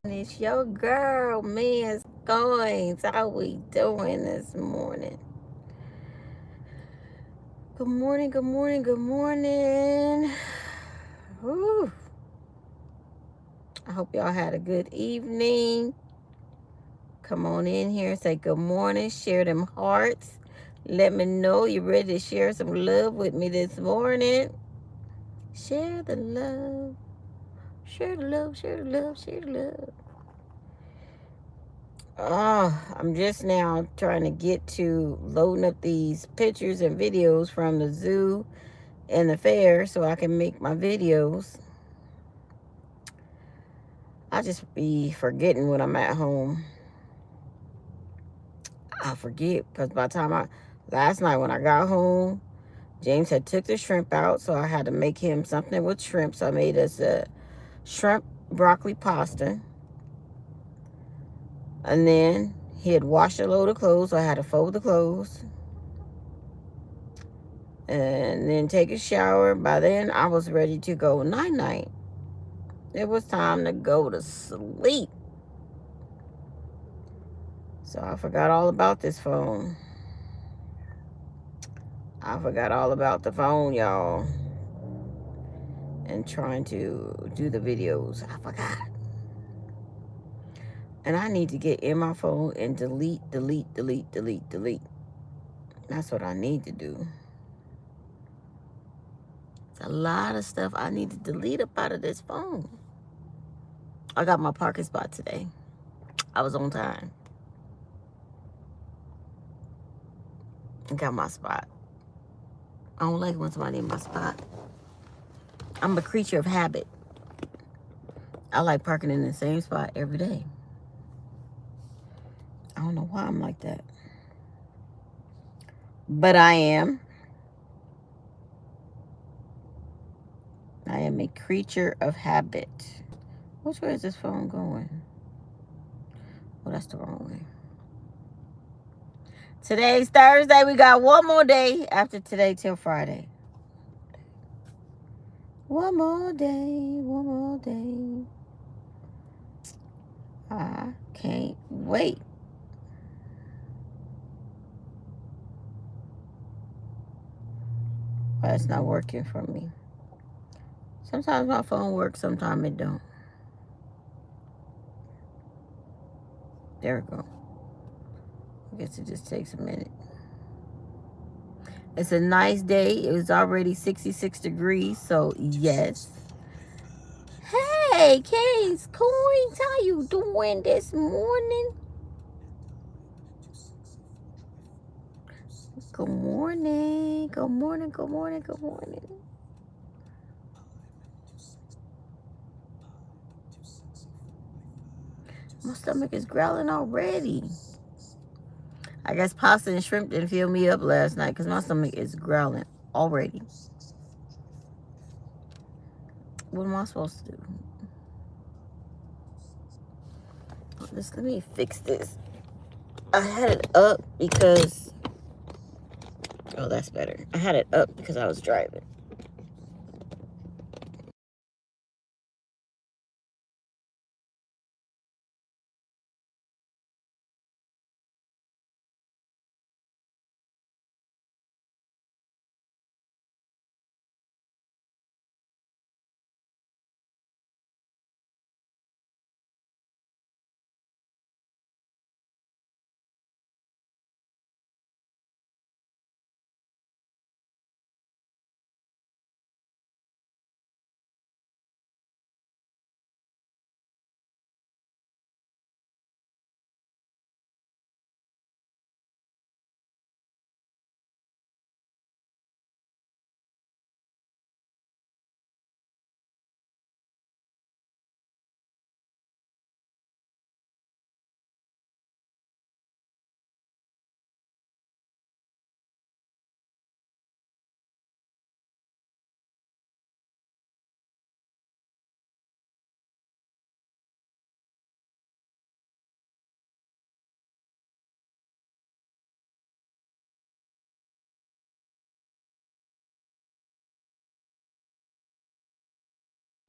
It's your girl, Meya's Coins. How we doing this morning? Good morning, good morning, good morning. Whew. I hope y'all had a good evening. Come on in here, say good morning, share them hearts. Let me know you're ready to share some love with me this morning. Share the love, share the love, share the love, share the love. I'm just now trying to get to loading up these pictures and videos from the zoo and the fair so I can make my videos. I just be forgetting when I'm at home. I forget because by the time last night when I got home, James had took the shrimp out, so I had to make him something with shrimp. So I made us a shrimp broccoli pasta. And then he had washed a load of clothes, so I had to fold the clothes. And then take a shower. By then, I was ready to go night-night. It was time to go to sleep. So I forgot all about this phone. I forgot all about the phone, y'all. And trying to do the videos. I forgot. And I need to get in my phone and delete. That's what I need to do. It's a lot of stuff I need to delete up out of this phone. I got my parking spot today. I was on time. I got my spot. I don't like when somebody in my spot. I'm a creature of habit. I like parking in the same spot every day. I don't know why I'm like that. But I am. I am a creature of habit. Which way is this phone going? Oh, that's the wrong way. Today's Thursday. We got one more day after today till Friday. One more day. One more day. I can't wait. Why it's not working for me. Sometimes my phone works, sometimes it don't. There we go. I guess it just takes a minute. It's a nice day. It was already 66 degrees, so yes. Hey, Case Coins, how you doing this morning? Good morning. Good morning. Good morning. Good morning. My stomach is growling already. I guess pasta and shrimp didn't fill me up last night because my stomach is growling already. What am I supposed to do? Let me fix this. I had it up because... Oh, that's better. I had it up because I was driving.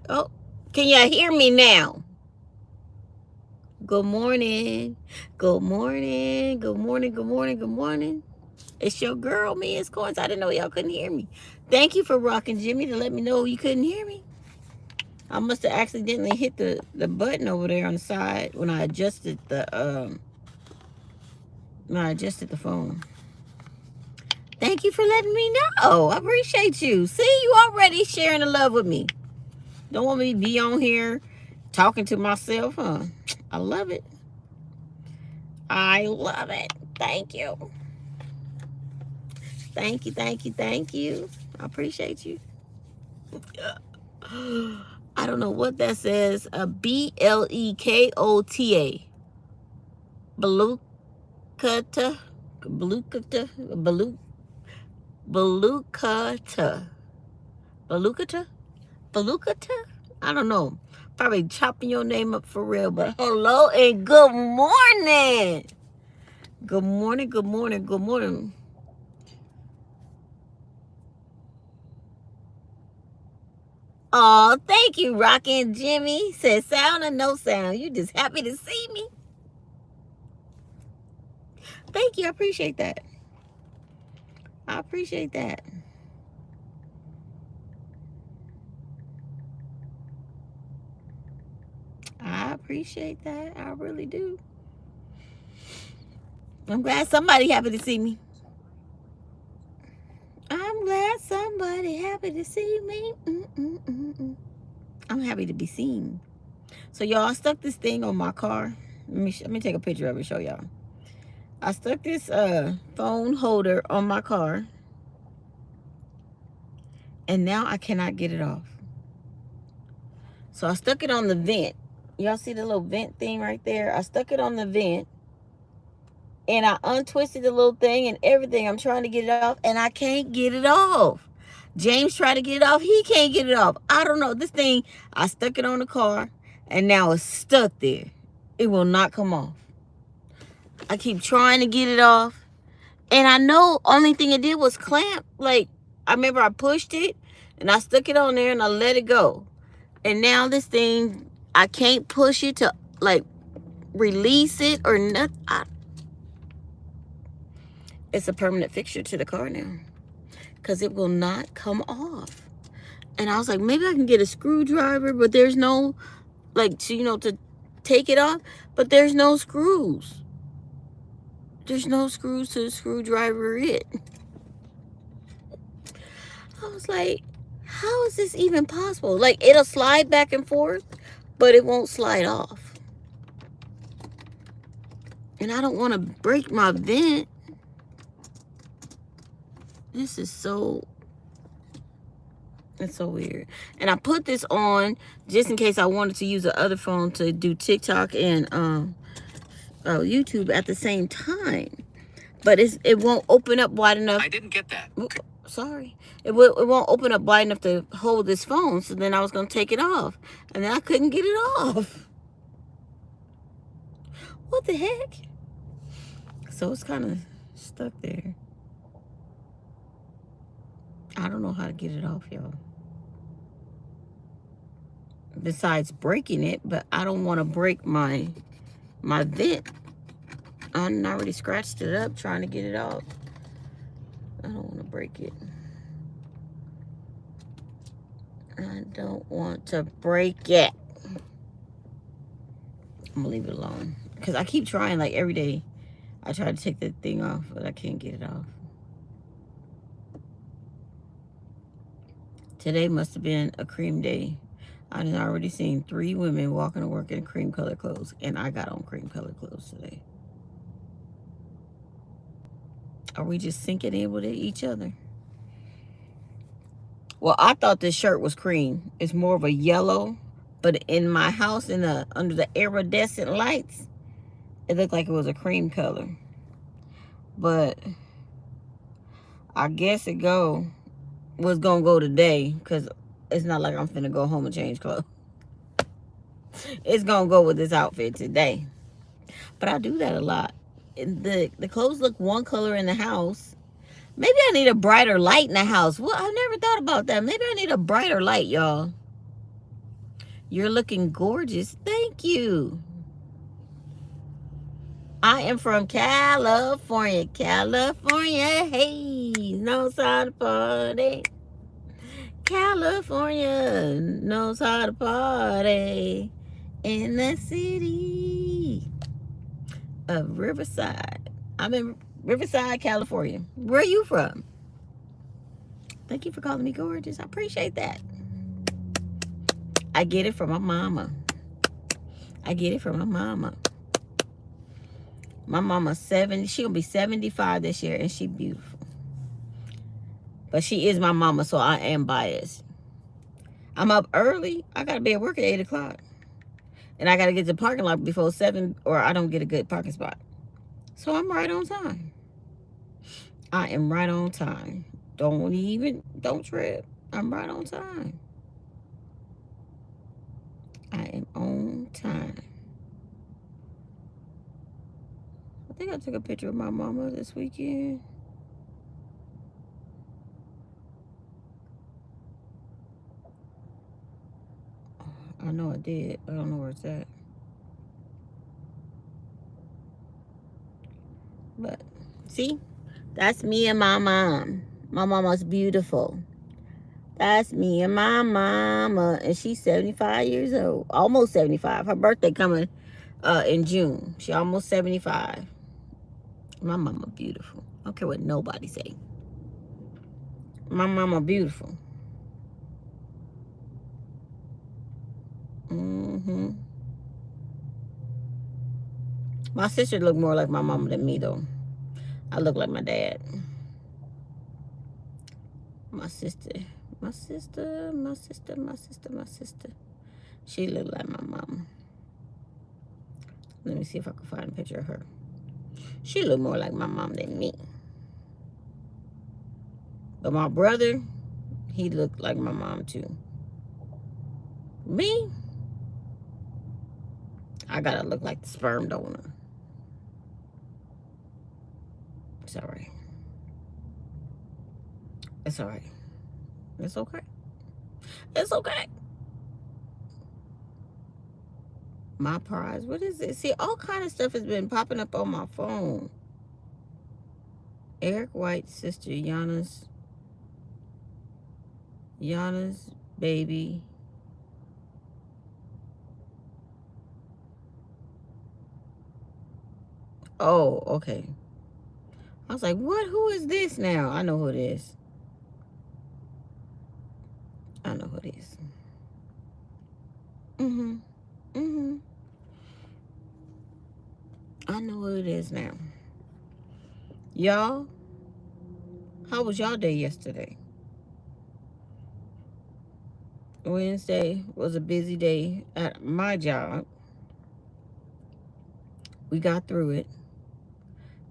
Oh, can y'all hear me now? Good morning. Good morning. Good morning. Good morning. Good morning. It's your girl, MEYASCOINS. I didn't know y'all couldn't hear me. Thank you for rocking Jimmy to let me know you couldn't hear me. I must have accidentally hit the button over there on the side when I adjusted the phone. Thank you for letting me know. I appreciate you. See, you already sharing the love with me. Don't want me to be on here talking to myself, huh? I love it. I love it. Thank you. Thank you, thank you, thank you. I appreciate you. I don't know what that says. A BLEKOTA. Belukata. Belukata. Belukata. Belukata? Belukata? I don't know. Probably chopping your name up for real, but hello and good morning. Good morning, good morning, good morning. Oh, thank you, Rockin' Jimmy. Said sound or no sound. You just happy to see me. Thank you. I appreciate that. I appreciate that. I appreciate that. I really do. I'm glad somebody happy to see me. I'm glad somebody happy to see me. I'm happy to be seen. So y'all, I stuck this thing on my car. Let me take a picture of it, show y'all. I stuck this phone holder on my car, and now I cannot get it off. So I stuck it on the vent. Y'all see the little vent thing right there? I stuck it on the vent, and I untwisted the little thing and everything. I'm trying to get it off, and I can't get it off. James tried to get it off. He can't get it off. I don't know. This thing, I stuck it on the car, and now it's stuck there. It will not come off. I keep trying to get it off, and I know only thing it did was clamp. Like, I remember I pushed it, and I stuck it on there, and I let it go. And now this thing, I can't push it to, like, release it or nothing. It's a permanent fixture to the car now because it will not come off. And I was like, maybe I can get a screwdriver, but there's no, like, to take it off, but there's no screws. There's no screws to screwdriver it. I was like, how is this even possible? Like, it'll slide back and forth, but it won't slide off. And I don't want to break my vent. This is so, it's so weird. And I put this on just in case I wanted to use the other phone to do TikTok and YouTube at the same time. But it won't open up wide enough. I didn't get that. Oops, sorry. It won't open up wide enough to hold this phone. So then I was going to take it off. And then I couldn't get it off. What the heck? So it's kind of stuck there. I don't know how to get it off, y'all. Besides breaking it, but I don't want to break my vent. I already scratched it up trying to get it off. I don't want to break it. I don't want to break it. I'm gonna leave it alone because I keep trying, like, every day. I try to take the thing off, but I can't get it off. Today must have been a cream day. I've already seen 3 women walking to work in cream color clothes, and I got on cream color clothes today. Are we just sinking in with each other? Well, I thought this shirt was cream. It's more of a yellow, but in my house, under the iridescent lights, it looked like it was a cream color. But I guess it was gonna go today because it's not like I'm finna go home and change clothes. It's gonna go with this outfit today. But I do that a lot. The clothes look one color in the house. Maybe I need a brighter light in the house. Well, I never thought about that. Maybe I need a brighter light, y'all. You're looking gorgeous. Thank you. I am from California. California, hey, knows how to party. California knows how to party in the city of Riverside. I'm in Riverside, California. Where are you from? Thank you for calling me gorgeous. I appreciate that. I get it from my mama. I get it from my mama. My mama's 70. She gonna be 75 this year, and she beautiful. But she is my mama, so I am biased. I'm up early. I gotta be at work at 8 o'clock. And I gotta get to the parking lot before 7, or I don't get a good parking spot. So I'm right on time. I am right on time. Don't trip. I'm right on time. I am on time. I think I took a picture of my mama this weekend. I know I did. I don't know where it's at. But see, that's me and my mom. My mama's beautiful. That's me and my mama, and she's 75 years old, almost 75. Her birthday coming in June. She almost 75. My mama beautiful. I don't care what nobody say. My mama beautiful. My sister look more like my mama than me, though. I look like my dad. My sister. She look like my mama. Let me see if I can find a picture of her. She look more like my mom than me. But my brother, he looked like my mom too. Me, I gotta look like the sperm donor. It's all right. It's all right. It's okay. It's okay. My prize. What is it? See, all kind of stuff has been popping up on my phone. Eric White's sister, Yana's baby. Oh, okay. I was like, what? Who is this now? I know who it is. I know who it is. I know who it is now. Y'all, how was y'all day yesterday? Wednesday was a busy day at my job. We got through it.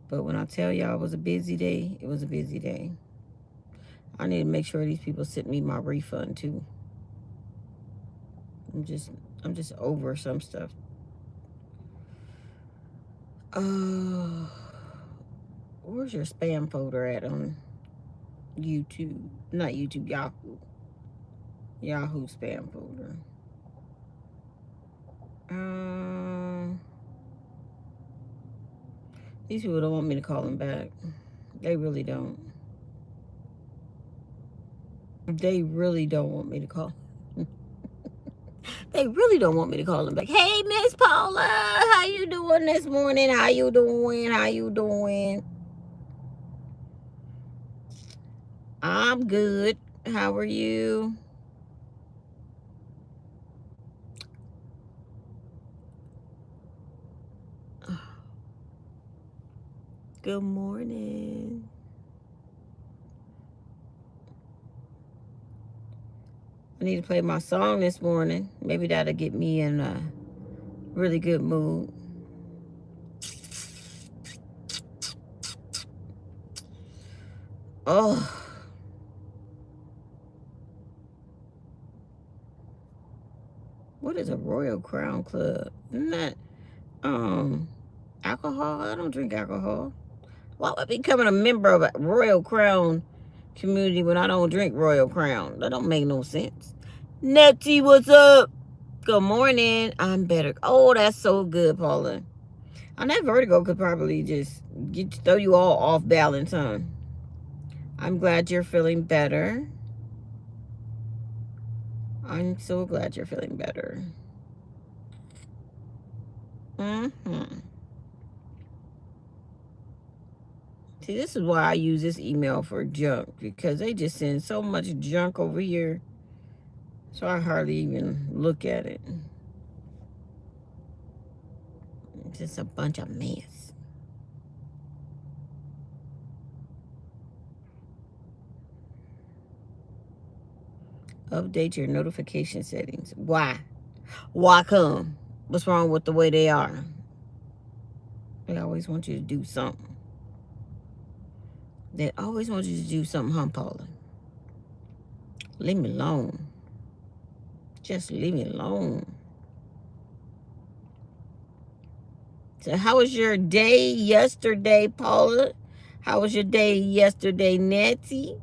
But when I tell y'all it was a busy day, it was a busy day. I need to make sure these people send me my refund too. I'm just over some stuff. Where's your spam folder at on YouTube? Not YouTube, Yahoo. Yahoo spam folder. These people don't want me to call them back. They really don't. They really don't want me to call. They really don't want me to call them back. Hey, Miss Paula, how you doing this morning? How you doing? I'm good. How are you? Good morning. I need to play my song this morning. Maybe that'll get me in a really good mood. Oh. What is a Royal Crown Club? Isn't that alcohol? I don't drink alcohol. Why would I becoming a member of a Royal Crown community when I don't drink Royal Crown? That don't make no sense. Nettie, what's up? Good morning. I'm better. Oh, that's so good, Paula. On that vertigo could probably just throw you all off balance, huh? I'm glad you're feeling better. I'm so glad you're feeling better. See, this is why I use this email for junk, because they just send so much junk over here. So I hardly even look at it. It's just a bunch of mess. Update your notification settings. Why? Why come? What's wrong with the way they are? They always want you to do something. They always want you to do something, huh, Paula? Leave me alone. Just leave me alone. So how was your day yesterday, Paula? How was your day yesterday, Nancy?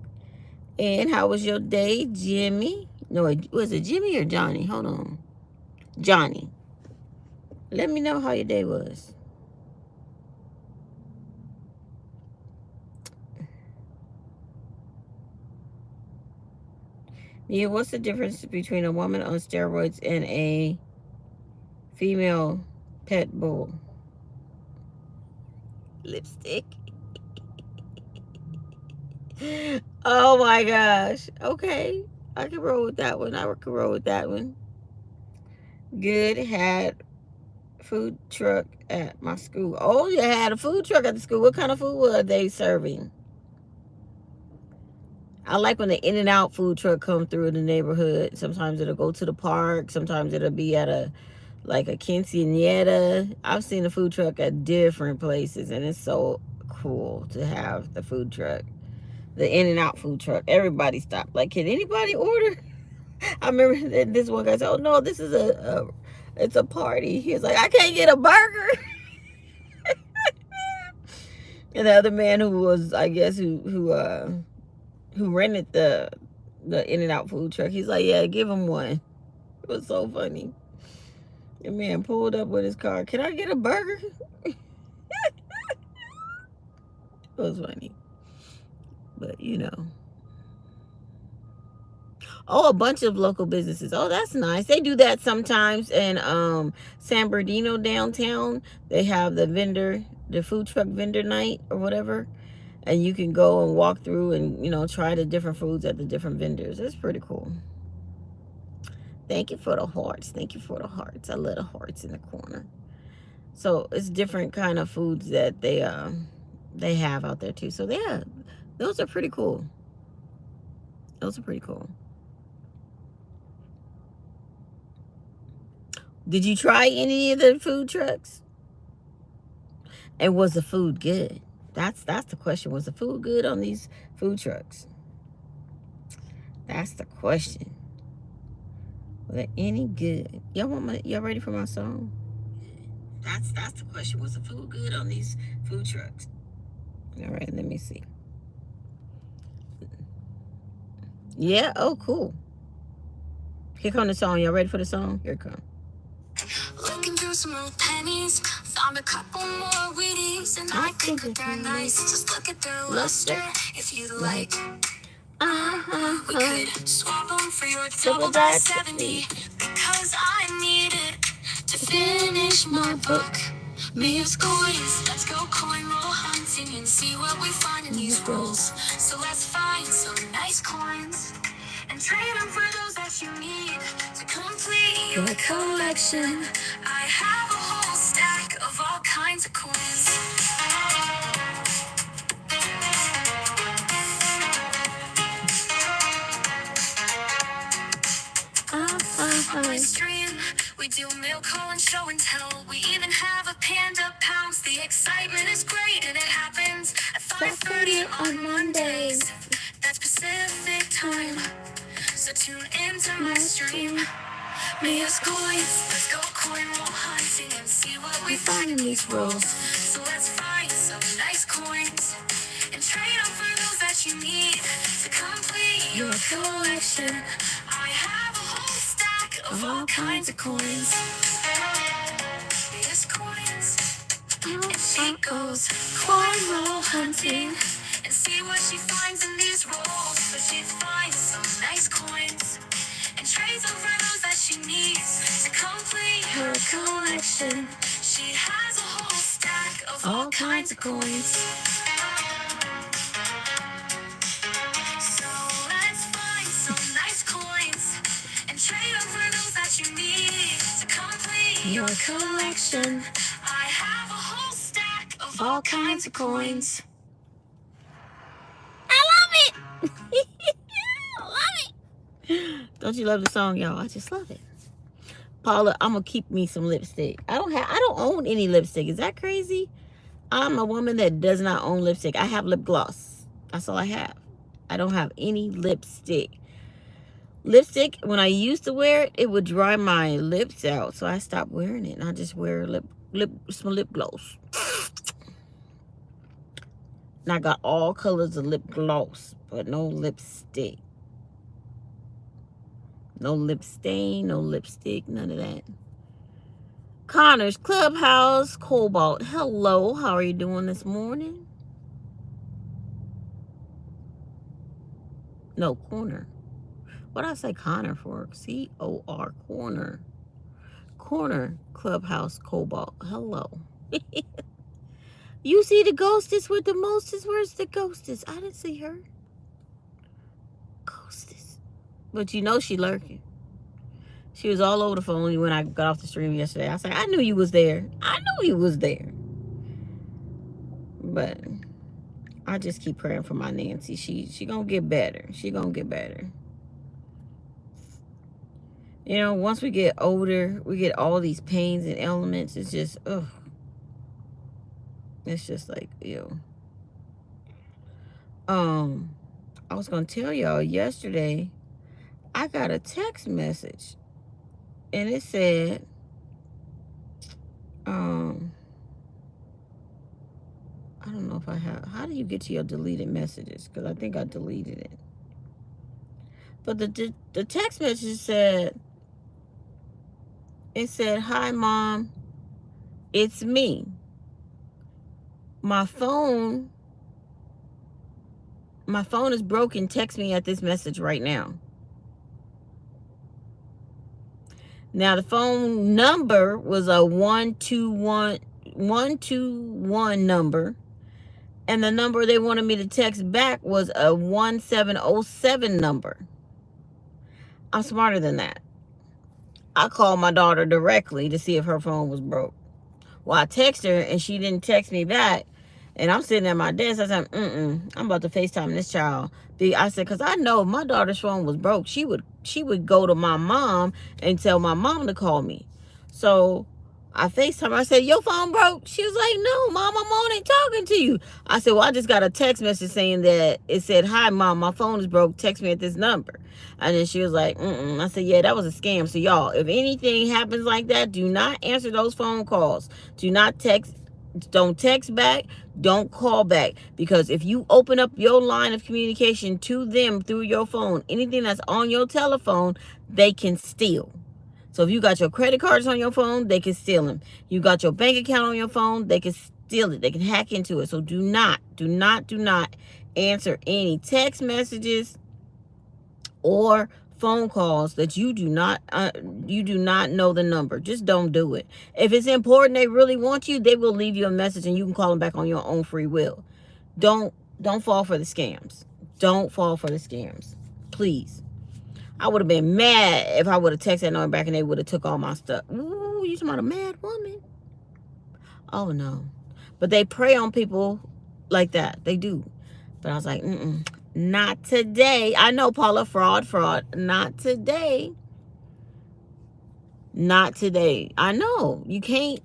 And how was your day, Jimmy? No, was it Jimmy or Johnny? Hold on. Johnny. Let me know how your day was. Yeah, what's the difference between a woman on steroids and a female pet bull? Lipstick. Oh my gosh. Okay. I can roll with that one. I can roll with that one. Good. Had food truck at my school. Oh, you had a food truck at the school. What kind of food were they serving? I like when the In-N-Out food truck come through the neighborhood. Sometimes it'll go to the park. Sometimes it'll be at a quinceañera. I've seen the food truck at different places, and it's so cool to have the food truck. The In-N-Out food truck. Everybody stopped. Like, can anybody order? I remember this one guy said, "Oh no, this is it's a party." He was like, "I can't get a burger." And the other man who was, I guess, who rented the In-N-Out food truck, he's like, "Yeah, give him one." It was so funny. The man pulled up with his car. "Can I get a burger?" It was funny. But, you know. Oh, a bunch of local businesses. Oh, that's nice. They do that sometimes in San Bernardino downtown. They have the food truck vendor night or whatever. And you can go and walk through and, try the different foods at the different vendors. It's pretty cool. Thank you for the hearts. Thank you for the hearts. I love the hearts in the corner. So it's different kind of foods that they have out there too. So yeah, those are pretty cool. Those are pretty cool. Did you try any of the food trucks? And was the food good? That's the question. Was the food good on these food trucks? That's the question. Was it any good? Y'all ready for my song? That's the question. Was the food good on these food trucks? All right, let me see. Yeah, oh cool. Here come the song. Y'all ready for the song? Here it comes. Looking through some old pennies, found a couple more Wheaties, and I think that they're nice. Just look at their luster, if you like. We could swap them for your double by 70, because I need it to finish my book. MEYASCOINS, let's go coin roll hunting and see what we find in these rolls. So let's find some nice coins and trade them for those that you need to complete your collection. I have a whole stack of all kinds of coins. On my stream, we do mail call and show and tell. We even have a Panda Pounce. The excitement is great and it happens at 5:30 on Mondays. That's Pacific time. So tune into my stream. MEYASCOINS, let's go coin roll hunting and see what we find in these rolls. So let's find some nice coins and trade them for those that you need to complete your collection. I have a whole stack of all kinds of coins. MEYASCOINS. she goes coin roll hunting and see what she finds in these rolls. But she finds some nice coins and trades over those that she needs to complete her collection. She has a whole stack of all kinds of coins. So let's find some nice coins and trade over those that you need to complete your collection. I have a whole stack of all kinds of coins. I love it. I love it. Don't you love the song, y'all? I just love it. Paula, I'm gonna keep me some lipstick. I don't own any lipstick. Is that crazy? I'm a woman that does not own lipstick. I have lip gloss. That's all I have. I don't have any lipstick. Lipstick, when I used to wear it, it would dry my lips out, so I stopped wearing it, and I just wear some lip gloss. And I got all colors of lip gloss, but no lipstick. No lip stain, no lipstick, none of that. Connor's Clubhouse, Cobalt. Hello, how are you doing this morning? No, Corner. What did I say Connor for? C-O-R, Corner. Corner, Clubhouse, Cobalt. Hello. You see the ghostess with the mostest? Where's the ghostess? I didn't see her. Ghostess. But you know she lurking. She was all over the phone when I got off the stream yesterday. I was like, I knew you was there. I knew you was there. But I just keep praying for my Nancy. She gonna get better. She gonna get better. You know, once we get older, we get all these pains and ailments. It's just, ugh. It's just like, ew. I was gonna tell y'all yesterday, I got a text message. And it said, I don't know if I have, how do you get to your deleted messages? Because I think I deleted it. But the text message said, it said, hi, Mom, it's me. My phone is broken. Text me at this message right now. Now, the phone number was a 121 number. And the number they wanted me to text back was a 1707 number. I'm smarter than that. I called my daughter directly to see if her phone was broke. Well, I texted her and she didn't text me back. And I'm sitting at my desk. I said, I'm about to FaceTime this child. I said, because I know if my daughter's phone was broke, she would go to my mom and tell my mom to call me. So I FaceTime her. I said, your phone broke? She was like, no, Mom, I'm on it talking to you. I said, well, I just got a text message saying that it said, hi, Mom, my phone is broke. Text me at this number. And then she was like, I said, yeah, that was a scam. So y'all, if anything happens like that, do not answer those phone calls. Do not text. Don't text back. Don't call back. Because if you open up your line of communication to them through your phone, anything that's on your telephone, they can steal. So if you got your credit cards on your phone, they can steal them. You got your bank account on your phone, they can steal it. They can hack into it. So do not answer any text messages or phone calls that you do not know the number. Just don't do it. If it's important, they really want you, they will leave you a message and you can call them back on your own free will. Don't fall for the scams. Don't fall for the scams. Please. I would have been mad if I would have texted that number back and they would have took all my stuff. Ooh, you talking about a mad woman? Oh no. But they prey on people like that. They do. But I was like, not today. I know, Paula, fraud. Not today. Not today. I know. You can't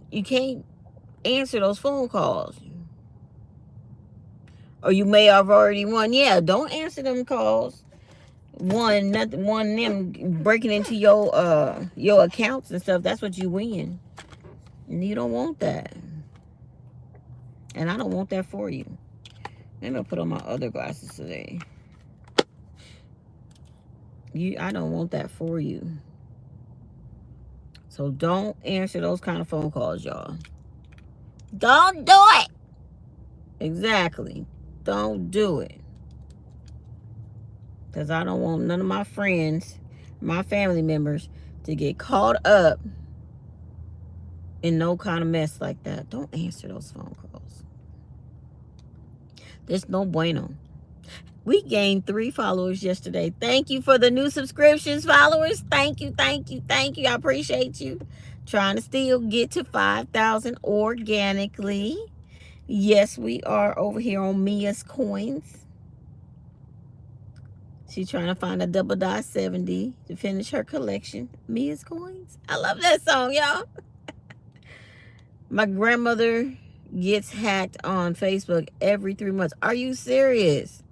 answer those phone calls. Or you may have already won. Yeah, don't answer them calls. One them breaking into your accounts and stuff. That's what you win. And you don't want that. And I don't want that for you. Maybe I'll put on my other glasses today. I don't want that for you. So don't answer those kind of phone calls, y'all. Don't do it. Exactly. Don't do it. Because I don't want none of my friends, my family members, to get caught up in no kind of mess like that. Don't answer those phone calls. There's no bueno. We gained 3 followers yesterday. Thank you for the new subscriptions, followers. Thank you, thank you, thank you. I appreciate you. Trying to still get to 5,000 organically. Yes, we are over here on Meya's Coins. She's trying to find a double die 70 to finish her collection. Meya's Coins. I love that song, y'all. My grandmother gets hacked on Facebook every 3 months. Are you serious?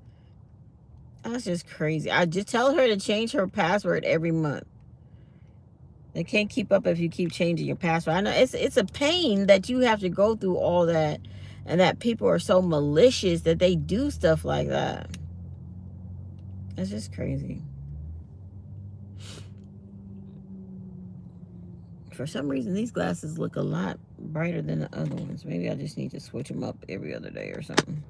That's just crazy. I just tell her to change her password every month. They can't keep up if you keep changing your password. I know it's a pain that you have to go through all that, and that people are so malicious that they do stuff like that. It's just crazy. For some reason, these glasses look a lot brighter than the other ones. Maybe I just need to switch them up every other day or something.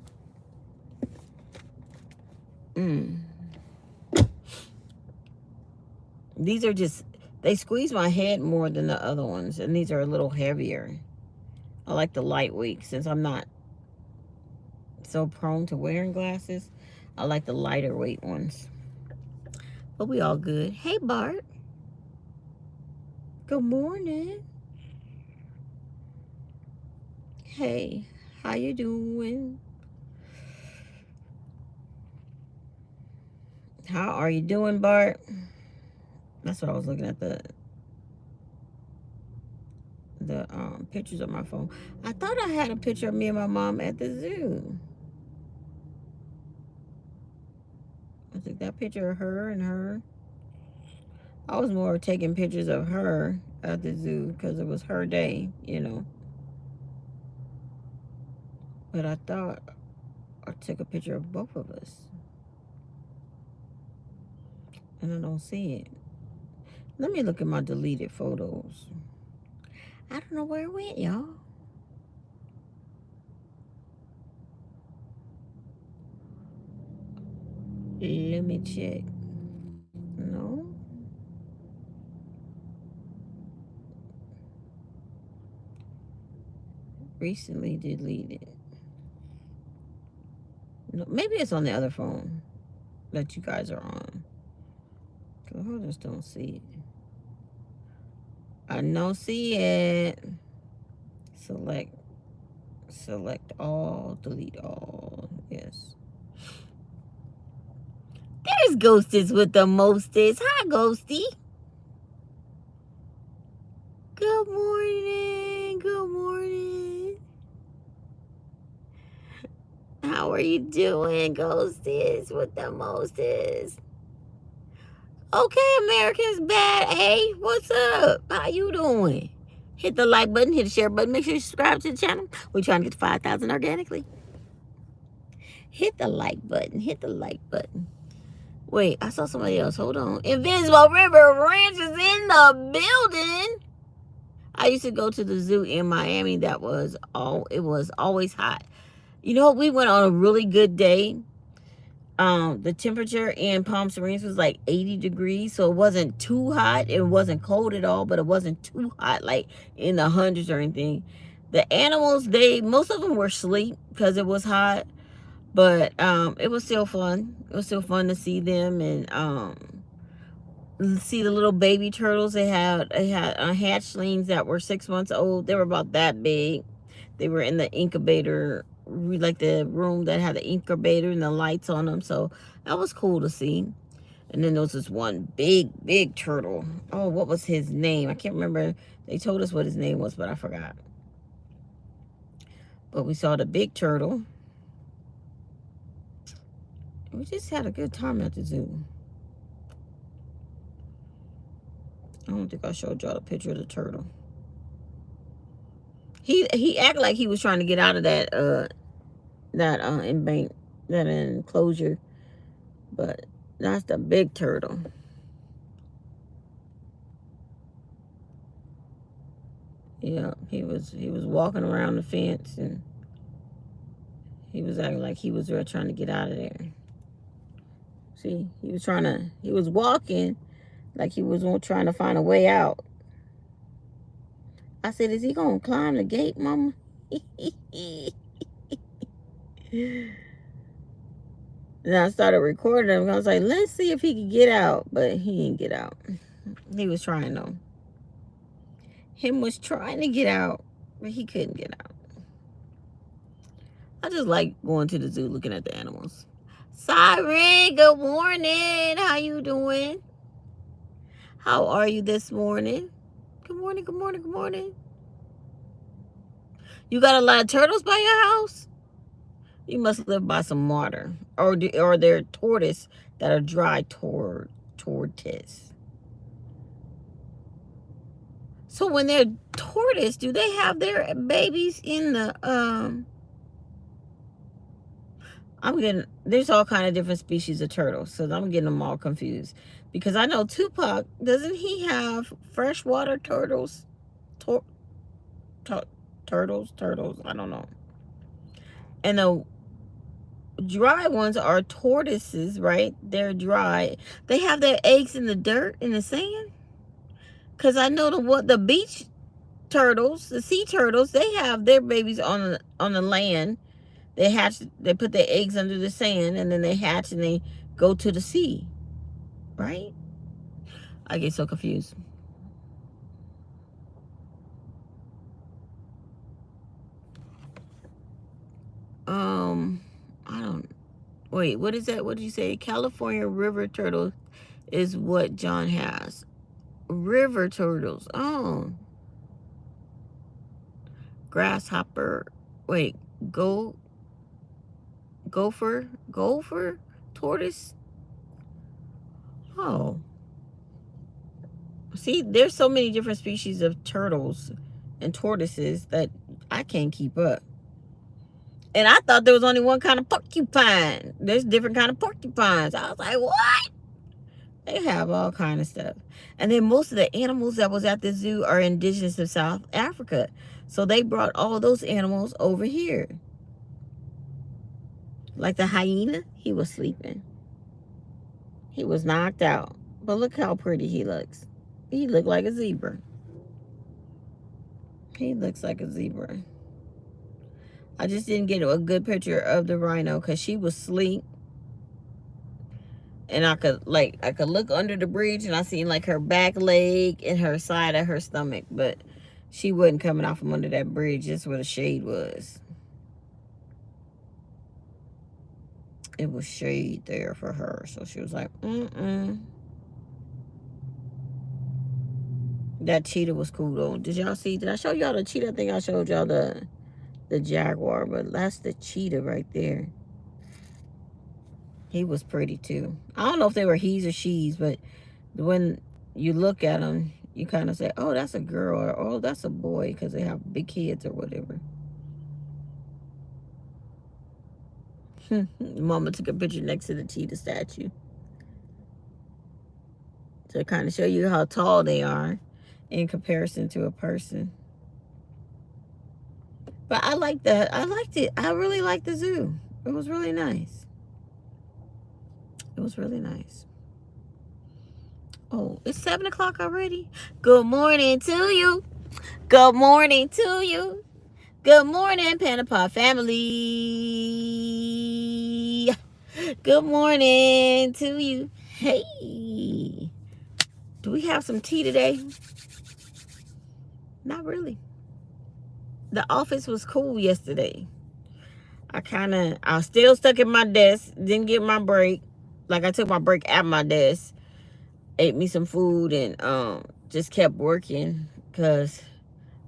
These are just, they squeeze my head more than the other ones, and these are a little heavier. I like the lightweight since I'm not so prone to wearing glasses. I like the lighter weight ones. But we all good. Hey, Bart. Good morning. Hey, how you doing? How are you doing, Bart? That's what I was looking at, the pictures on my phone. I thought I had a picture of me and my mom at the zoo. I took that picture of her and her. I was more taking pictures of her at the zoo because it was her day, you know. But I thought I took a picture of both of us. And I don't see it. Let me look at my deleted photos. I don't know where it went, y'all. Let me check. No. Recently deleted. No, maybe it's on the other phone that you guys are on. I just don't see it. I don't see it. Select all, delete all. Yes. There's Ghosties with the mostest. Hi, Ghosty. Good morning. Good morning. How are you doing, Ghosties with the mostest? Okay, Americans bad. Hey, what's up? How you doing? Hit the like button, hit the share button. Make sure you subscribe to the channel. We're trying to get to 5,000 organically. Hit the like button. Hit the like button. Wait, I saw somebody else. Hold on. Invisible River Ranch is in the building. I used to go to the zoo in Miami. It was always hot. You know, we went on a really good day. The temperature in Palm Springs was like 80 degrees, so it wasn't too hot. It wasn't cold at all, but it wasn't too hot, like in the hundreds or anything. The animals, most of them were asleep because it was hot, but it was still fun. It was still fun to see them and see the little baby turtles. They had hatchlings that were 6 months old. They were about that big. They were in the incubator, like the room that had the incubator and the lights on them. So that was cool to see. And then there was this one big turtle. Oh, what was his name? I can't remember. They told us what his name was, but I forgot. But we saw the big turtle. We just had a good time at the zoo. I don't think I showed y'all the picture of the turtle. He acted like he was trying to get out of that enclosure, but that's the big turtle. Yeah, he was walking around the fence, and he was acting like he was really trying to get out of there. See, he was walking like he was trying to find a way out. I said, is he going to climb the gate, Mama? Then I started recording him. I was like, let's see if he could get out. But he didn't get out. He was trying, though. Him was trying to get out, but he couldn't get out. I just like going to the zoo, looking at the animals. Siren, good morning. How you doing? How are you this morning? Good morning, good morning, good morning. You got a lot of turtles by your house? You must live by some water. Or they're tortoise that are dry tortoise. So when they're tortoise, do they have their babies in the there's all kind of different species of turtles, so I'm getting them all confused. Because I know Tupac, doesn't he have freshwater turtles? Turtles, I don't know. And the dry ones are tortoises, right? They're dry. They have their eggs in the dirt, in the sand. Because I know the beach turtles, the sea turtles, they have their babies on the land. They hatch, they put their eggs under the sand, and then they hatch and they go to the sea, right? I get so confused. I don't, wait, what is that? What did you say? California river turtle is what John has. River turtles. Oh. Grasshopper. Wait, gopher, tortoise. Oh, see, there's so many different species of turtles and tortoises that I can't keep up. And I thought there was only one kind of porcupine. There's different kind of porcupines. I was like, what? They have all kind of stuff. And then most of the animals that was at the zoo are indigenous of South Africa. So they brought all those animals over here. Like the hyena, he was sleeping. He was knocked out. But look how pretty he looks. He looked like a zebra. He looks like a zebra. I just didn't get a good picture of the rhino because she was asleep. And I could look under the bridge and I seen like her back leg and her side of her stomach. But she wasn't coming out from under that bridge, just where the shade was. It was shade there for her. So she was like, That cheetah was cool though. Did y'all see? Did I show y'all the cheetah? I think I showed y'all the jaguar, but that's the cheetah right there. He was pretty too. I don't know if they were he's or she's, but when you look at them, you kind of say, oh, that's a girl, or oh, that's a boy, because they have big heads or whatever. Mama took a picture next to the cheetah statue to kind of show you how tall they are in comparison to a person. But I liked that. I liked it. I really liked the zoo. It was really nice. It was really nice. Oh, it's 7 o'clock already. Good morning to you. Good morning to you. Good morning, Panda Pounce family. Good morning to you. Hey. Do we have some tea today? Not really. The office was cool yesterday. I was still stuck at my desk. Didn't get my break. Like, I took my break at my desk. Ate me some food and just kept working because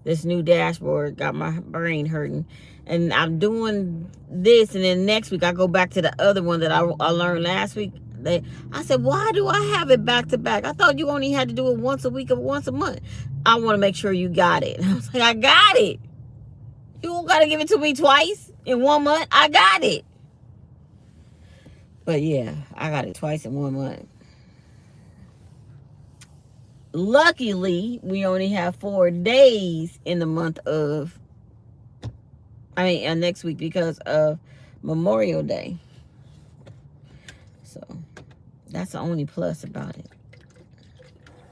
this new dashboard got my brain hurting. And I'm doing this, and then next week I go back to the other one that I learned last week. I said, why do I have it back to back? I thought you only had to do it once a week or once a month. I want to make sure you got it. I was like, I got it. You don't got to give it to me twice in 1 month. I got it. But yeah, I got it twice in 1 month. Luckily, we only have 4 days in the month of, next week because of Memorial Day. So that's the only plus about it.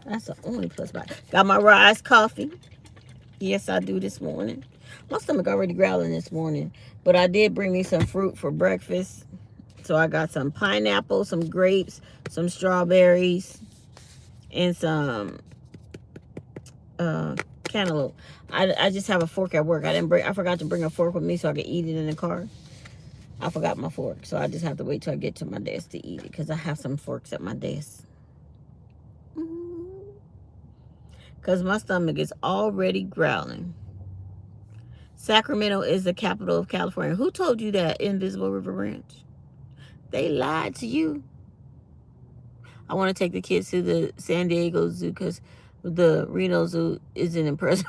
That's the only plus about it. Got my Rise coffee. Yes, I do this morning. My stomach already growling this morning. But I did bring me some fruit for breakfast. So I got some pineapple, some grapes, some strawberries, and some cantaloupe. I just have a fork at work. I forgot to bring a fork with me so I could eat it in the car. I forgot my fork, so I just have to wait till I get to my desk to eat it because I have some forks at my desk. Because my stomach is already growling. Sacramento is the capital of California. Who told you that, Invisible River Ranch? They lied to you. I want to take the kids to the San Diego Zoo because the Reno Zoo isn't impressed.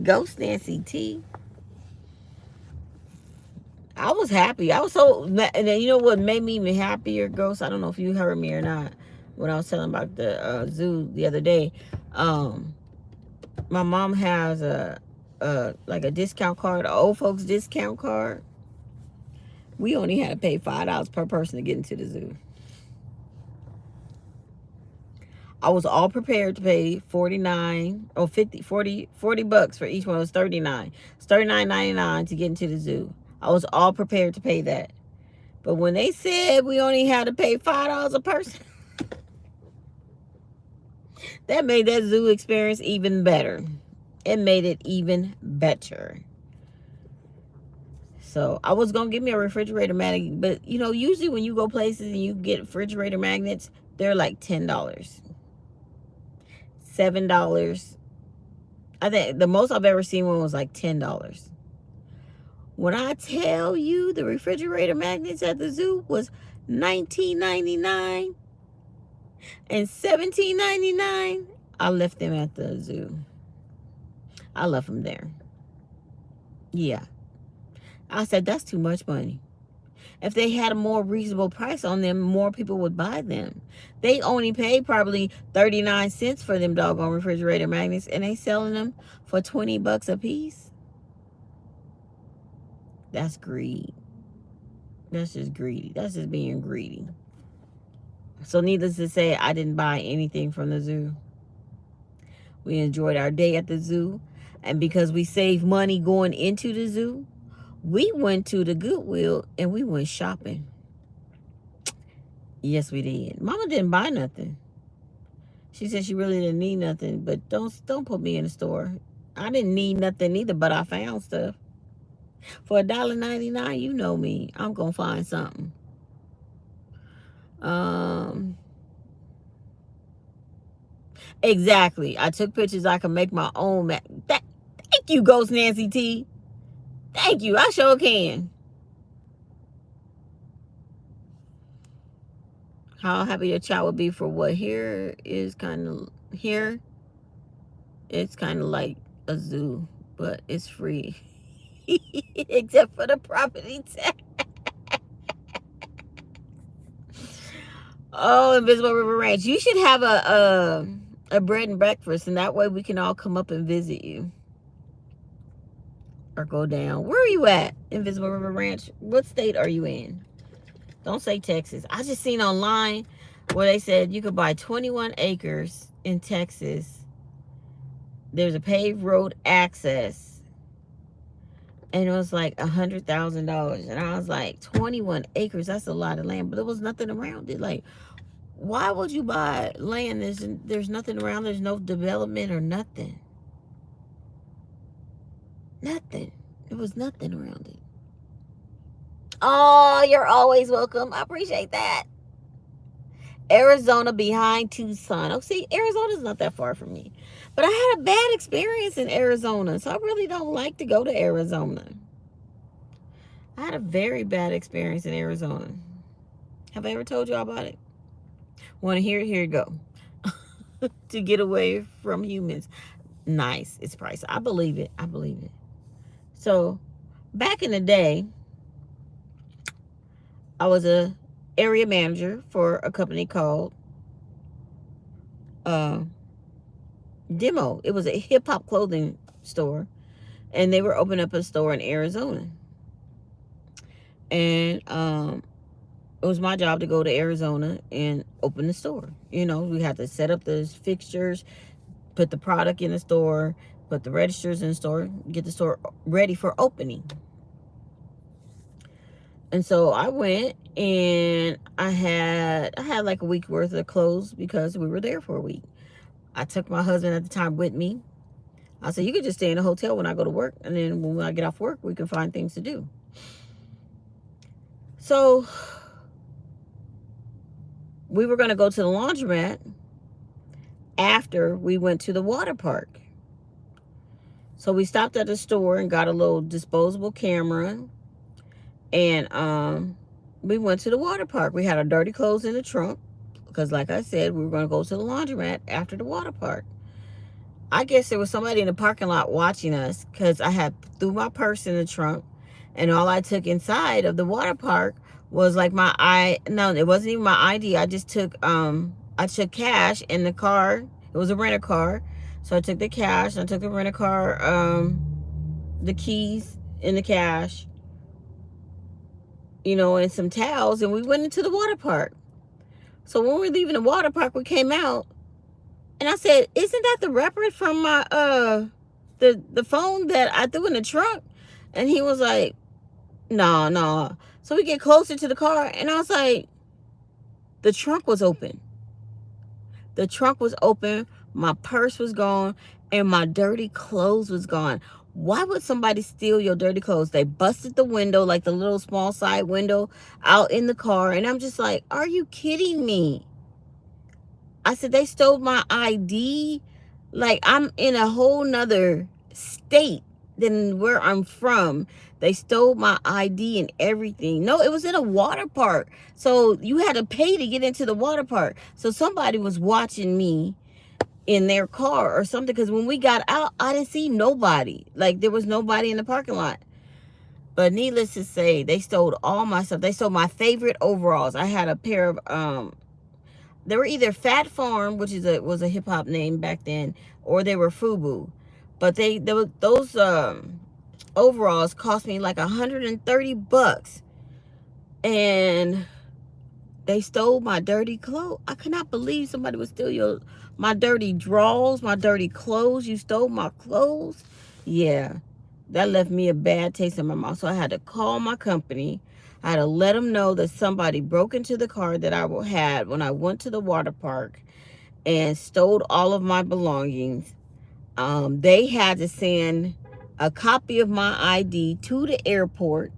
Ghost Nancy T. I was happy. I was so, and then you know what made me even happier, Ghost? I don't know if you heard me or not when I was telling about the zoo the other day. My mom has like a discount card, an old folks discount card. We only had to pay $5 per person to get into the zoo. I was all prepared to pay $49 or $40 bucks for each one. It was $39. It's $39.99 to get into the zoo. I was all prepared to pay that. But when they said we only had to pay $5 a person, that made that zoo experience even better. It made it even better. So I was going to give me a refrigerator magnet. But, you know, usually when you go places and you get refrigerator magnets, they're like $10. $7. I think the most I've ever seen one was like $10. When I tell you the refrigerator magnets at the zoo was $19.99 and $17.99, I left them at the zoo. I left them there. Yeah. I said, that's too much money. If they had a more reasonable price on them, more people would buy them. They only pay probably 39 cents for them doggone refrigerator magnets, and they selling them for 20 bucks a piece. That's greed. That's just greedy. That's just being greedy. So needless to say, I didn't buy anything from the zoo. We enjoyed our day at the zoo. And because we saved money going into the zoo, we went to the Goodwill and we went shopping. Yes, we did. Mama didn't buy nothing. She said she really didn't need nothing, but don't put me in the store. I didn't need nothing either, but I found stuff. For $1.99, you know me. I'm going to find something. Exactly. I took pictures. I can make my own. Thank you, Ghost Nancy T. Thank you. I sure can. How happy your child would be for what? Here is kind of, here, it's kind of like a zoo, but it's free. Except for the property tax. Oh, Invisible River Ranch. You should have a bread and breakfast, and that way we can all come up and visit you. Or go down. Where are you at, Invisible River Ranch? What state are you in? Don't say Texas. I just seen online where they said you could buy 21 acres in Texas. There's a paved road access. And it was like $100,000. And I was like, 21 acres, that's a lot of land. But there was nothing around it. Like, why would you buy land? There's nothing around. There's no development or nothing. Nothing. There was nothing around it. Oh, you're always welcome. I appreciate that. Arizona behind Tucson. Oh, see, Arizona's not that far from me. But I had a bad experience in Arizona, so I really don't like to go to Arizona. I had a very bad experience in Arizona. Have I ever told you all about it? Want to hear it? Here you go. To get away from humans. Nice. It's pricey. I believe it. I believe it. So, back in the day, I was a area manager for a company called uh, Demo. It was a hip hop clothing store, and they were opening up a store in Arizona. And it was my job to go to Arizona and open the store. You know, we had to set up the fixtures, put the product in the store, put the registers in the store, get the store ready for opening. And so I went, and I had like a week worth of clothes because we were there for a week. I took my husband at the time with me. I said, you could just stay in a hotel when I go to work, and then when I get off work, we can find things to do. So we were going to go to the laundromat after we went to the water park. So we stopped at the store and got a little disposable camera, and we went to the water park. We had our dirty clothes in the trunk because, like I said, we were going to go to the laundromat after the water park. I guess there was somebody in the parking lot watching us because I had threw my purse in the trunk, and all I took inside of the water park was like no, it wasn't even my ID. I just took cash in the car. It was a rental car. So I took the cash, I took the rental car, the keys in the cash, you know, and some towels, and we went into the water park. So when we were leaving the water park, we came out, and I said, isn't that the record from my the phone that I threw in the trunk? And he was like, no. So we get closer to the car, and I was like, the trunk was open. The trunk was open, my purse was gone, and my dirty clothes was gone. Why would somebody steal your dirty clothes? They busted the window, like the little small side window out in the car, and I'm just like, are you kidding me? I said, they stole my ID. Like, I'm in a whole nother state than where I'm from. They stole my ID and everything. No, it was in a water park. So you had to pay to get into the water park. So somebody was watching me in their car or something, because when we got out, I didn't see nobody. Like, there was nobody in the parking lot. But needless to say, they stole all my stuff. They stole my favorite overalls. I had a pair of they were either Fat Farm, which was a hip hop name back then, or they were FUBU. But those overalls cost me like $130, and they stole my dirty clothes. I could not believe somebody would steal my dirty drawers, my dirty clothes. You stole my clothes. Yeah, that left me a bad taste in my mouth. So I had to call my company. I had to let them know that somebody broke into the car that I had when I went to the water park and stole all of my belongings. They had to send a copy of my ID to the airport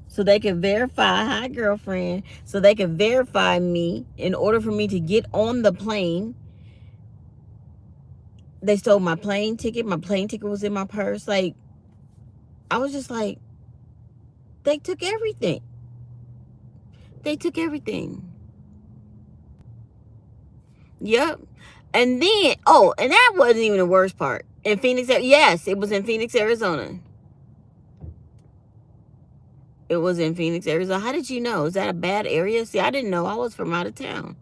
so they could verify, hi girlfriend, so they could verify me in order for me to get on the plane. They stole my plane ticket. My plane ticket was in my purse. Like, I was just like, they took everything. They took everything. Yep. And then, and that wasn't even the worst part. In Phoenix, yes, it was in Phoenix, Arizona. It was in Phoenix, Arizona. How did you know? Is that a bad area? See, I didn't know. I was from out of town.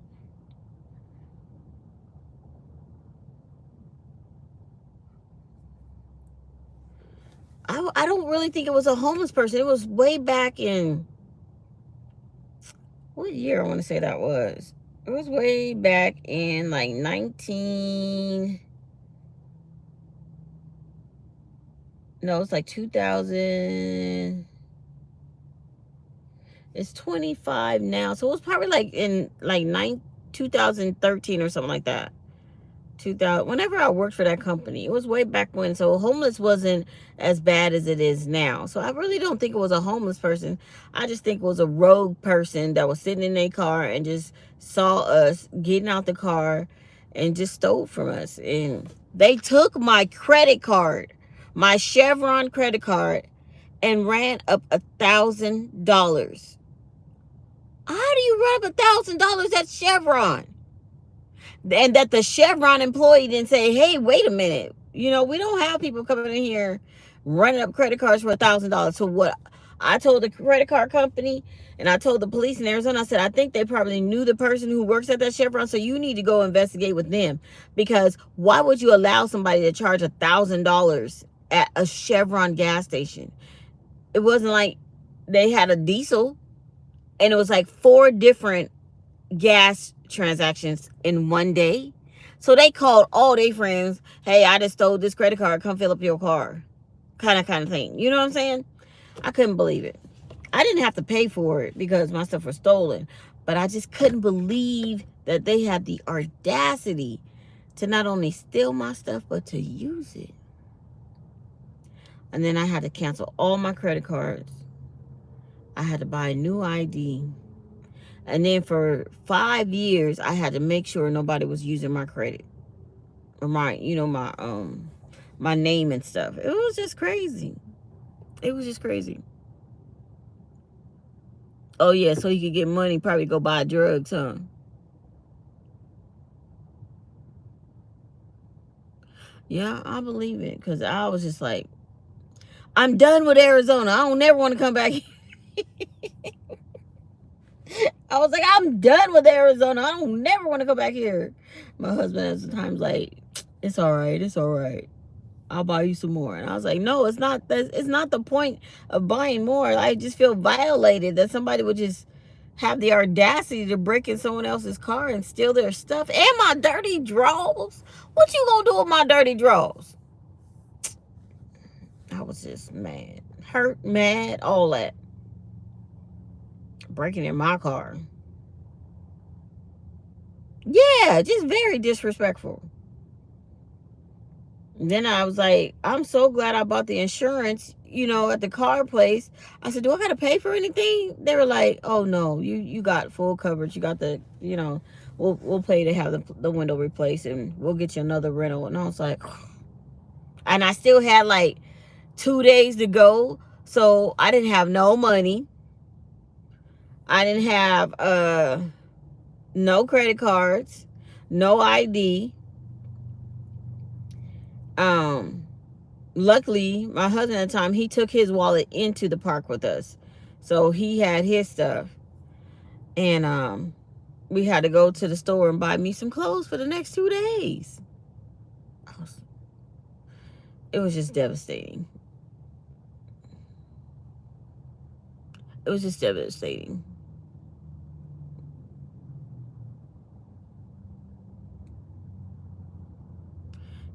I don't really think it was a homeless person. It was way back in, what year I want to say that was? It was way back in like 19... No, it's like 2000. It's 25 now. So it was probably like in like 2013 or something like that. 2000, whenever I worked for that company. It was way back when. So homeless wasn't as bad as it is now. So I really don't think it was a homeless person. I just think it was a rogue person that was sitting in their car and just saw us getting out the car and just stole from us. And they took my credit card, my Chevron credit card, and ran up $1,000. How do you run up $1,000 at Chevron? And that the Chevron employee didn't say, hey, wait a minute. You know, we don't have people coming in here running up credit cards for $1,000. So what? I told the credit card company and I told the police in Arizona, I said, I think they probably knew the person who works at that Chevron, so you need to go investigate with them. Because why would you allow somebody to charge $1,000 at a Chevron gas station? It wasn't like they had a diesel, and it was like 4 different gas transactions in one day. So they called all their friends, hey, I just stole this credit card, come fill up your car. Kind of thing. You know what I'm saying? I couldn't believe it. I didn't have to pay for it because my stuff was stolen. But I just couldn't believe that they had the audacity to not only steal my stuff, but to use it. And then I had to cancel all my credit cards. I had to buy a new ID. And then for 5 years, I had to make sure nobody was using my credit. Or my name and stuff. It was just crazy. It was just crazy. Oh, yeah, so he could get money, probably go buy drugs, huh? Yeah, I believe it. Because I was just like, I'm done with Arizona. I don't never want to come back. I was like, I'm done with Arizona. I don't never want to come back here. My husband at the time's like, it's all right. It's all right. I'll buy you some more. And I was like, no, it's not. It's not the point of buying more. I just feel violated that somebody would just have the audacity to break in someone else's car and steal their stuff and my dirty drawers. What you gonna do with my dirty drawers? I was just mad, hurt, mad, all that. Breaking in my car. Yeah, just very disrespectful. Then I was like, I'm so glad I bought the insurance, at the car place. I said, do I got to pay for anything? They were like, oh, no, you got full coverage. You got the, we'll pay to have the window replaced and we'll get you another rental. And I was like, and I still had like 2 days to go. So I didn't have no money. I didn't have no credit cards, no ID. Luckily, my husband at the time, he took his wallet into the park with us. So he had his stuff. And we had to go to the store and buy me some clothes for the next 2 days. It was just devastating. It was just devastating.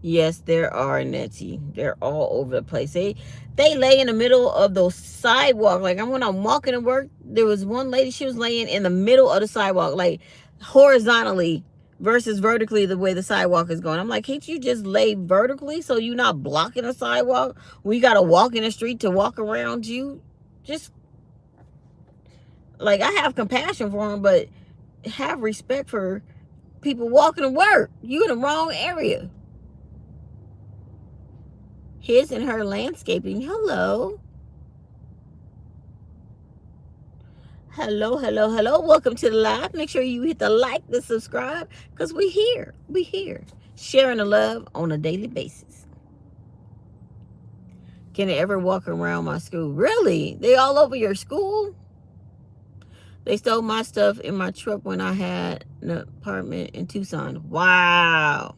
Yes, there are, Nettie. They're all over the place. They lay in the middle of the sidewalk. Like when I'm walking to work, there was one lady, she was laying in the middle of the sidewalk, like horizontally versus vertically the way the sidewalk is going. I'm like, can't you just lay vertically so you're not blocking the sidewalk? We got to walk in the street to walk around you. Just, like, I have compassion for them, but have respect for people walking to work. You in the wrong area. His and her landscaping. Hello. Hello, hello, hello. Welcome to the live. Make sure you hit the like, the subscribe, because we here. We here. Sharing the love on a daily basis. Can they ever walk around my school? Really? They all over your school? They stole my stuff in my truck when I had an apartment in Tucson. Wow.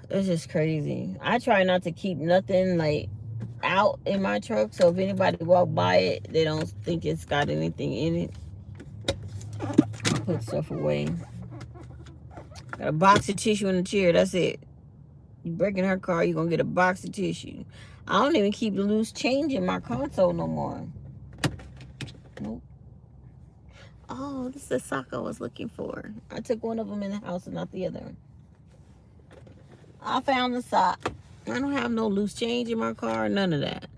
It's just crazy. I try not to keep nothing like out in my truck, so if anybody walk by it, they don't think it's got anything in it. I put stuff away. Got a box of tissue in the chair. That's it. You breaking her car, you gonna get a box of tissue. I don't even keep loose change in my console no more. Nope. Oh, this is the sock I was looking for. I took one of them in the house and not the other. I found the sock. I don't have no loose change in my car, none of that.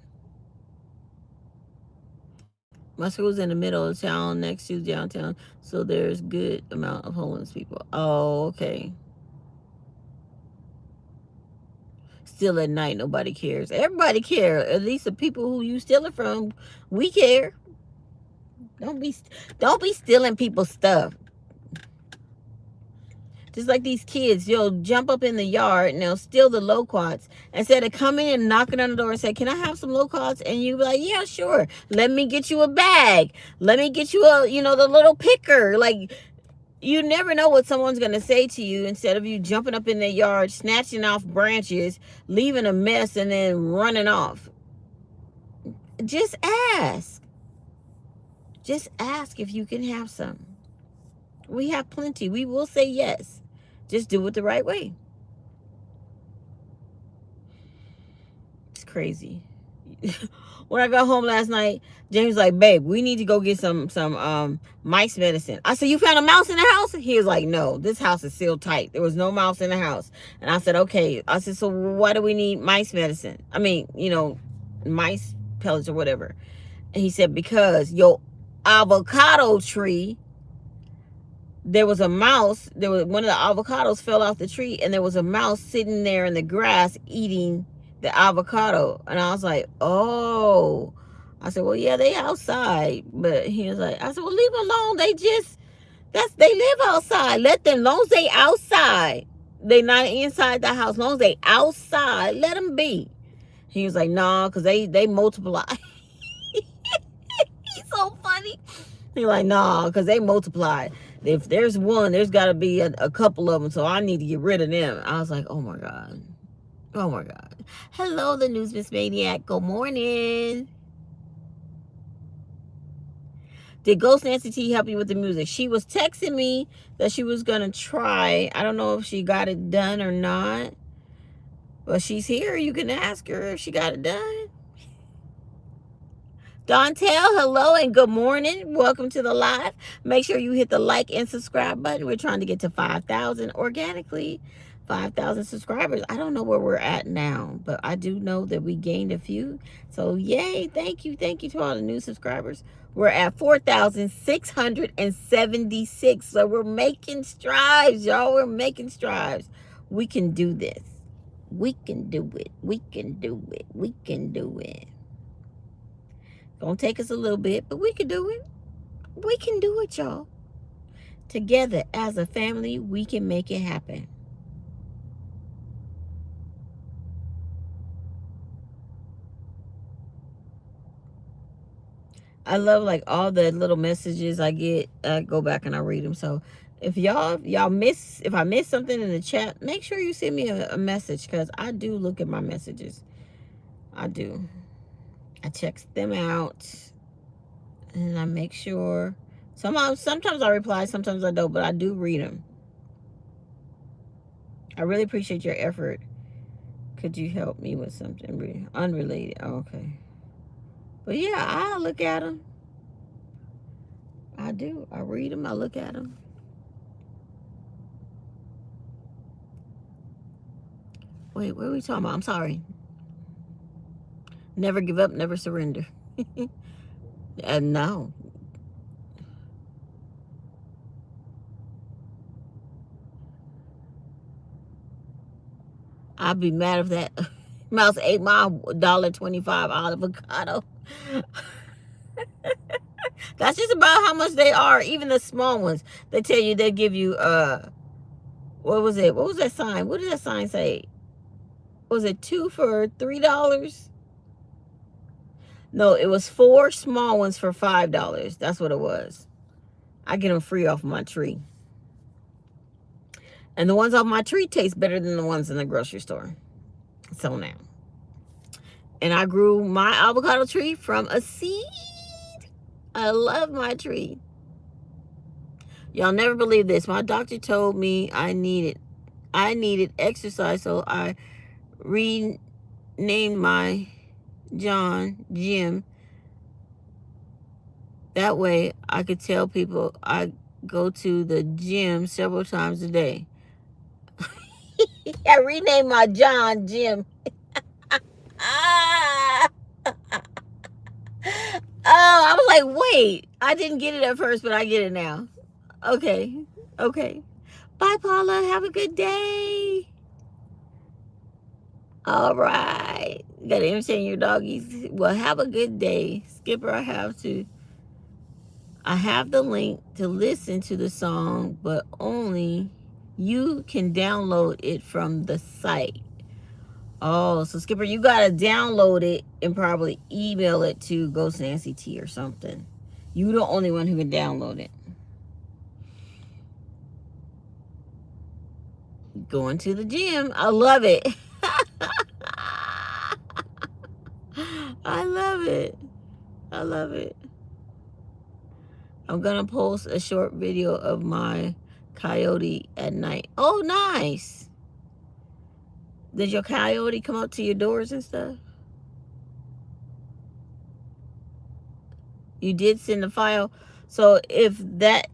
My school's in the middle of town, next to downtown, so there's good amount of homeless people. Oh, okay. Still at night, nobody cares. Everybody cares. At least the people who you steal it from, we care. Don't be stealing people's stuff. Just like these kids, you'll jump up in the yard and they'll steal the loquats. Instead of coming and knocking on the door and say, "Can I have some loquats?" And you be like, "Yeah, sure. Let me get you a bag. Let me get you the little picker." Like, you never know what someone's going to say to you, instead of you jumping up in their yard, snatching off branches, leaving a mess, and then running off. Just ask. Just ask if you can have some. We have plenty. We will say yes. Just do it the right way. It's crazy. When I got home last night, James was like, "Babe, we need to go get some mice medicine." I said, "You found a mouse in the house?" He was like, "No, this house is sealed tight. There was no mouse in the house." And I said, "Okay." I said, "So why do we need mice medicine? I mean, mice pellets or whatever." And he said, "Because your avocado tree, there was a mouse. There was one of the avocados fell off the tree, and there was a mouse sitting there in the grass eating the avocado." And I was like, "Oh." I said, "Well, yeah, they outside." But he was like, I said, "Well, leave them alone. They live outside. Let them, as long as they outside. They not inside the house. As long as they outside, let them be." He was like, "Nah, because they multiply." He's so funny. He's like, "Nah, because they multiply. If there's one, there's got to be a couple of them. So I need to get rid of them." I was like, "Oh my God. Oh my God." Hello, the News Miss Maniac. Good morning. Did Ghost Nancy T help you with the music? She was texting me that she was going to try. I don't know if she got it done or not. But she's here. You can ask her if she got it done. Dontel, hello and good morning. Welcome to the live. Make sure you hit the like and subscribe button. We're trying to get to 5,000 organically. 5,000 subscribers. I don't know where we're at now, but I do know that we gained a few. So yay, thank you. Thank you to all the new subscribers. We're at 4,676. So we're making strides, y'all. We're making strides. We can do this. We can do it. We can do it. We can do it. Gonna take us a little bit, but we can do it. We can do it, y'all. Together as a family, we can make it happen. I love like all the little messages I get. I go back and I read them. So if if I miss something in the chat, make sure you send me a message, because I do look at my messages. I do. I check them out and I make sure. Sometimes I reply, sometimes I don't, but I do read them. I really appreciate your effort. Could you help me with something unrelated? Oh, okay. But yeah, I look at them. I do. I read them. I look at them. Wait, what are we talking about? I'm sorry. Never give up, never surrender. And no. I'd be mad if that mouse ate my $1.25 avocado. That's just about how much they are. Even the small ones, they tell you, they give you what was it? What was that sign? What did that sign say? Was it 2 for $3? No, it was 4 small ones for $5. That's what it was. I get them free off my tree. And the ones off my tree taste better than the ones in the grocery store. So now. And I grew my avocado tree from a seed. I love my tree. Y'all never believe this. My doctor told me I needed exercise, so I renamed my Jim. That way I could tell people I go to the gym several times a day. I renamed my Jim. Oh, I was like, wait, I didn't get it at first, but I get it now. Okay. Bye, Paula. Have a good day. All right. You got to entertain your doggies. Well, have a good day. Skipper, I have the link to listen to the song, but only You can download it from the site. Oh, so Skipper, you gotta download it and probably email it to Ghost Nancy T or something. You the only one who can download it. Going to the gym. I love it. I love it. I love it. I'm gonna post a short video of my coyote at night. Oh, nice. Did your coyote come up to your doors and stuff? You did send the file. So if that,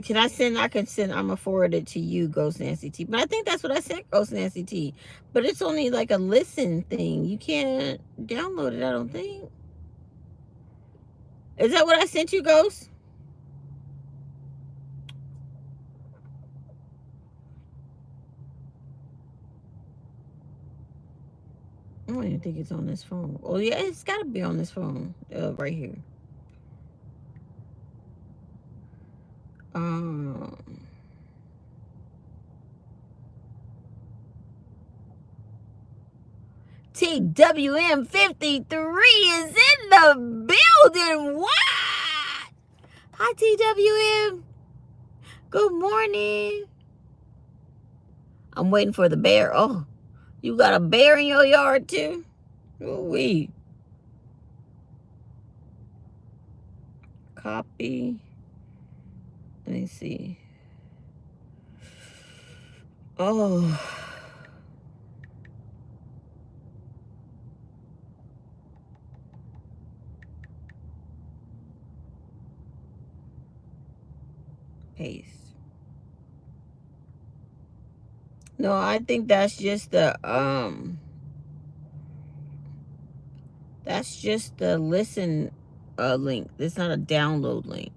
can I send, I can send, I'm gonna forward it to you, Ghost Nancy T. But I think that's what I sent Ghost Nancy T. But it's only like a listen thing. You can't download it, I don't think. Is that what I sent you, Ghost? I don't even think it's on this phone. Oh yeah, it's gotta be on this phone, right here. TWM 53 is in the building. What? Hi, TWM. Good morning. I'm waiting for the bear. Oh, you got a bear in your yard too? Ooh-wee. Copy. Let me see. Oh. Paste. No, I think that's just the listen link. It's not a download link.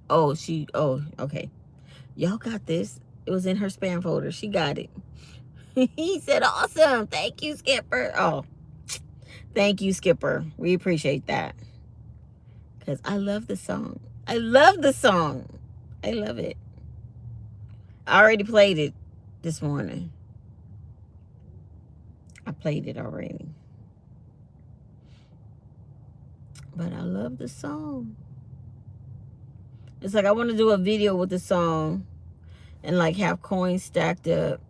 Oh, okay. Y'all got this. It was in her spam folder. She got it. He said, awesome. Thank you, Skipper. Oh, thank you, Skipper. We appreciate that. Because I love the song. I love the song. I love it. I already played it this morning. I played it already. But I love the song. It's like I want to do a video with the song and like have coins stacked up.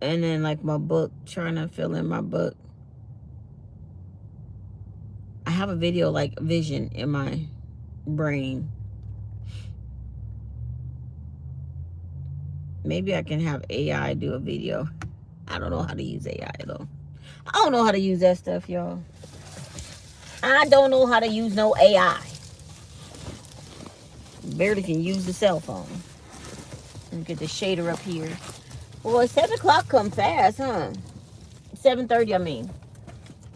And then like my book, trying to fill in my book. I have a video like vision in my brain. Maybe I can have AI do a video. I don't know how to use AI though. I don't know how to use that stuff, y'all. I don't know how to use no AI. Barely can use the cell phone. Let me get the shader up here. Boy, 7 o'clock come fast, huh? 7:30, I mean.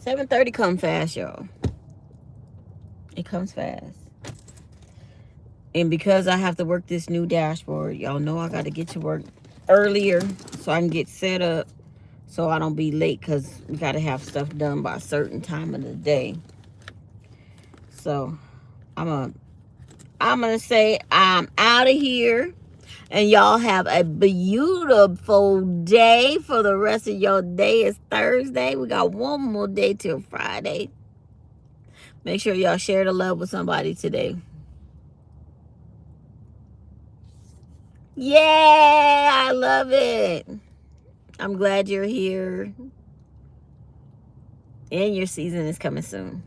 7:30 come fast, y'all. It comes fast. And because I have to work this new dashboard, y'all know I got to get to work earlier so I can get set up so I don't be late, because we got to have stuff done by a certain time of the day. So I'm gonna say I'm out of here, and y'all have a beautiful day. For the rest of your day, it's Thursday. We got one more day till Friday. Make sure y'all share the love with somebody today. Yeah, I love it. I'm glad you're here. And your season is coming soon.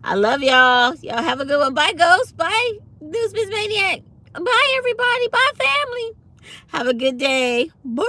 I love y'all. Y'all have a good one. Bye, Ghost. Bye, News Miss Maniac. Bye, everybody. Bye, family. Have a good day. Bye.